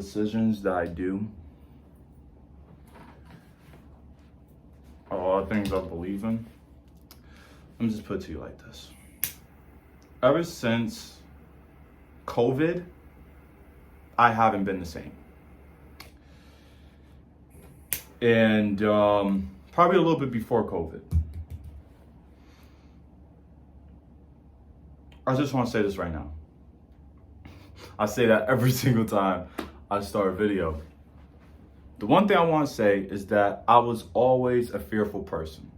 decisions that I do are a lot of things I believe in. Let me just put it to you like this. Ever since COVID, I haven't been the same. And probably a little bit before COVID. I just want to say this right now. I say that every single time I start a video. The one thing I want to say is that I was always a fearful person.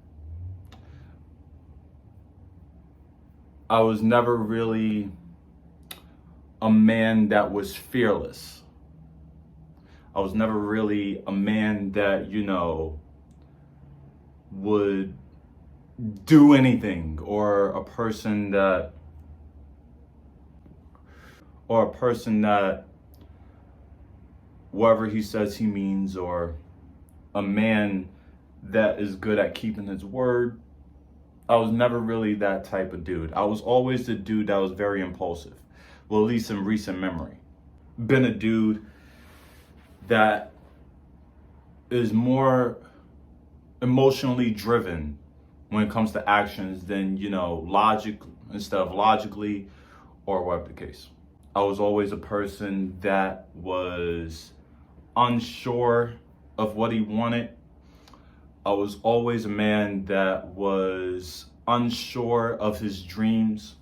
I was never really a man that was fearless. I was never really a man that, would do anything, or a person that whatever he says he means, or a man that is good at keeping his word. I was never really that type of dude. I was always the dude that was very impulsive. Well, at least in recent memory. Been a dude that is more emotionally driven when it comes to actions than, logic instead of logically, or whatever the case. I was always a person that was unsure of what he wanted. I was always a man that was unsure of his dreams.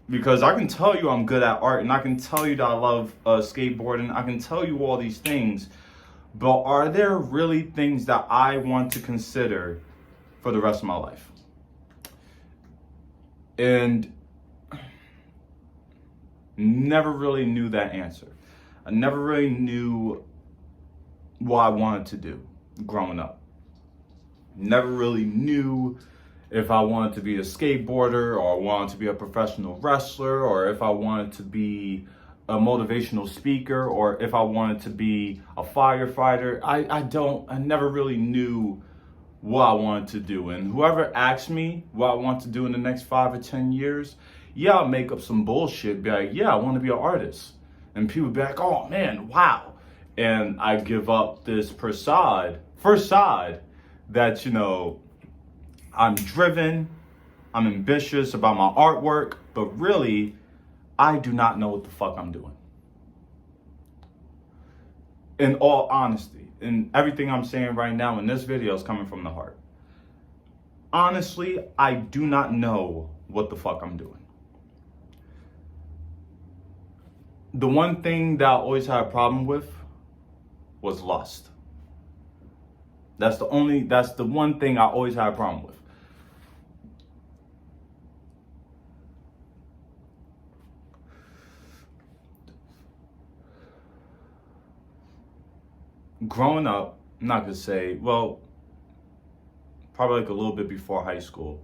Because I can tell you I'm good at art, and I can tell you that I love skateboarding. I can tell you all these things. But are there really things that I want to consider for the rest of my life? And never really knew that answer. I never really knew what I wanted to do growing up. Never really knew if I wanted to be a skateboarder, or I wanted to be a professional wrestler, or if I wanted to be a motivational speaker, or if I wanted to be a firefighter. I never really knew what I wanted to do. And whoever asked me what I want to do in the next 5 or 10 years, I'll make up some bullshit, be like, I want to be an artist. And people be like, oh man, wow. And I give up this facade that, I'm driven, I'm ambitious about my artwork, but really, I do not know what the fuck I'm doing. In all honesty, and everything I'm saying right now in this video is coming from the heart. Honestly, I do not know what the fuck I'm doing. The one thing that I always had a problem with was lust. That's the one thing I always had a problem with. Growing up, I'm not gonna say, probably like a little bit before high school,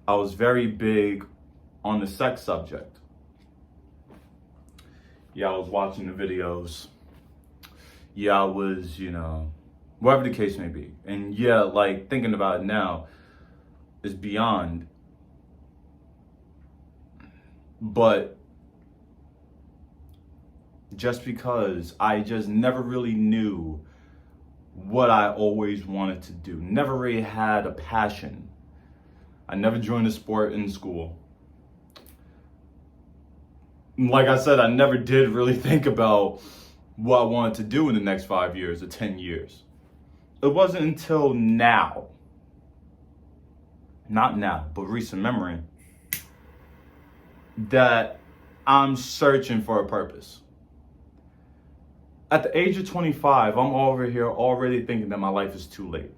I was very big on the sex subject. I was watching the videos. I was, whatever the case may be. And thinking about it now is beyond. But just because I just never really knew what I always wanted to do. Never really had a passion. I never joined a sport in school. Like I said, I never did really think about what I wanted to do in the next 5 years or 10 years. It wasn't until now, not now, but recent memory, that I'm searching for a purpose. At the age of 25, I'm over here already thinking that my life is too late.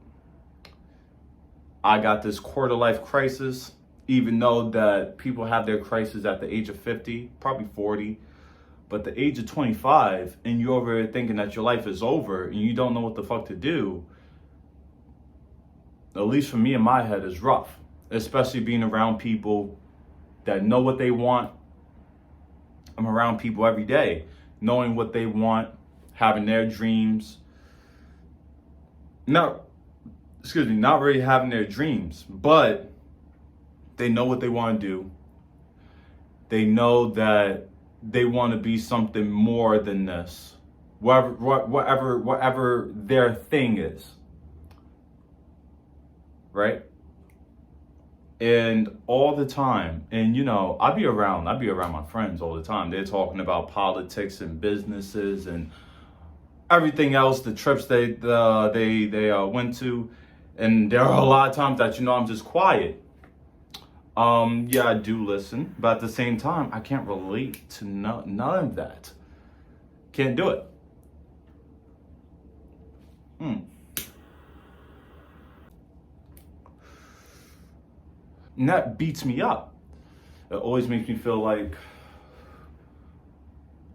I got this quarter life crisis, even though that people have their crisis at the age of 50, probably 40. But the age of 25, and you're over here thinking that your life is over and you don't know what the fuck to do, at least for me in my head, is rough. Especially being around people that know what they want. I'm around people every day, knowing what they want, having their dreams. Not really having their dreams, but they know what they want to do. They know that they want to be something more than this, whatever their thing is, right? And all the time, and I be around my friends all the time. They're talking about politics and businesses and everything else, the trips they went to, and there are a lot of times that I'm just quiet. Yeah, I do listen, but at the same time, I can't relate to none of that. Can't do it. And that beats me up. It always makes me feel like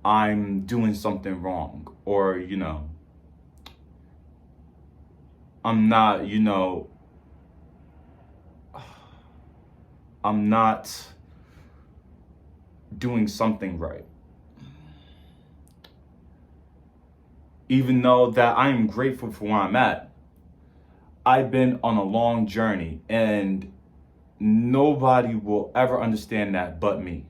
I'm doing something wrong, or I'm not, I'm not doing something right. Even though that I am grateful for where I'm at, I've been on a long journey, and nobody will ever understand that but me.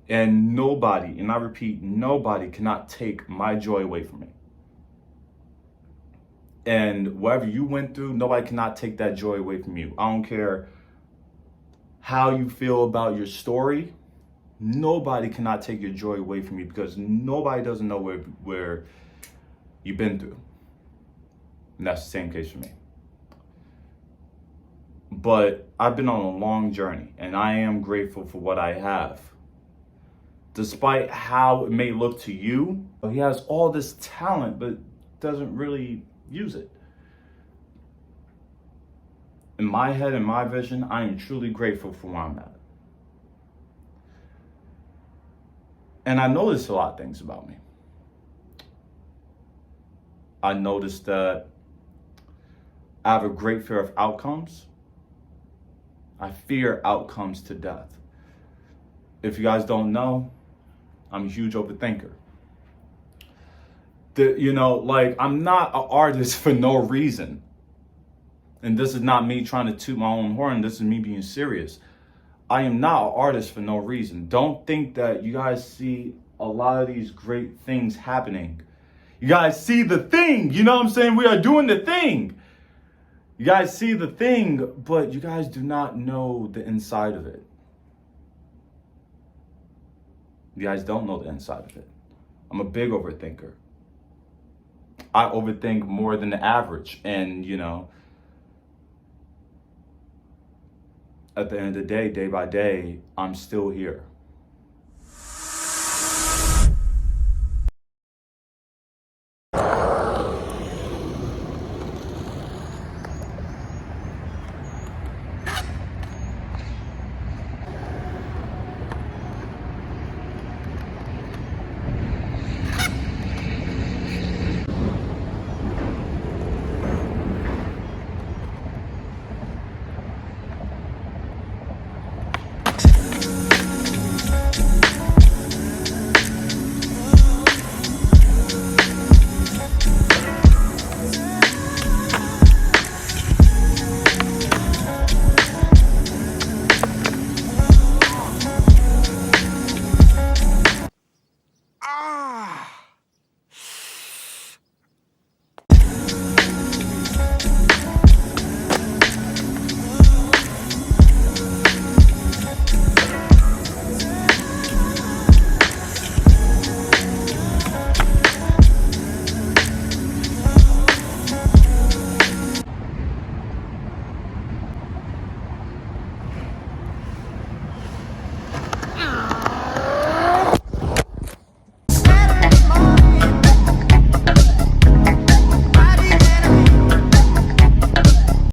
And nobody, and I repeat, nobody cannot take my joy away from me. And whatever you went through, nobody cannot take that joy away from you. I don't care how you feel about your story. Nobody cannot take your joy away from you, because nobody doesn't know where you've been through. And that's the same case for me. But I've been on a long journey, and I am grateful for what I have. Despite how it may look to you, he has all this talent, but doesn't really use it. In my head, in my vision, I am truly grateful for where I'm at. And I noticed a lot of things about me. I noticed that I have a great fear of outcomes. I fear outcomes to death. If you guys don't know, I'm a huge overthinker. I'm not an artist for no reason. And this is not me trying to toot my own horn. This is me being serious. I am not an artist for no reason. Don't think that you guys see a lot of these great things happening. You guys see the thing. You know what I'm saying? We are doing the thing. You guys see the thing, but you guys do not know the inside of it. You guys don't know the inside of it. I'm a big overthinker. I overthink more than the average. And, at the end of the day by day, I'm still here.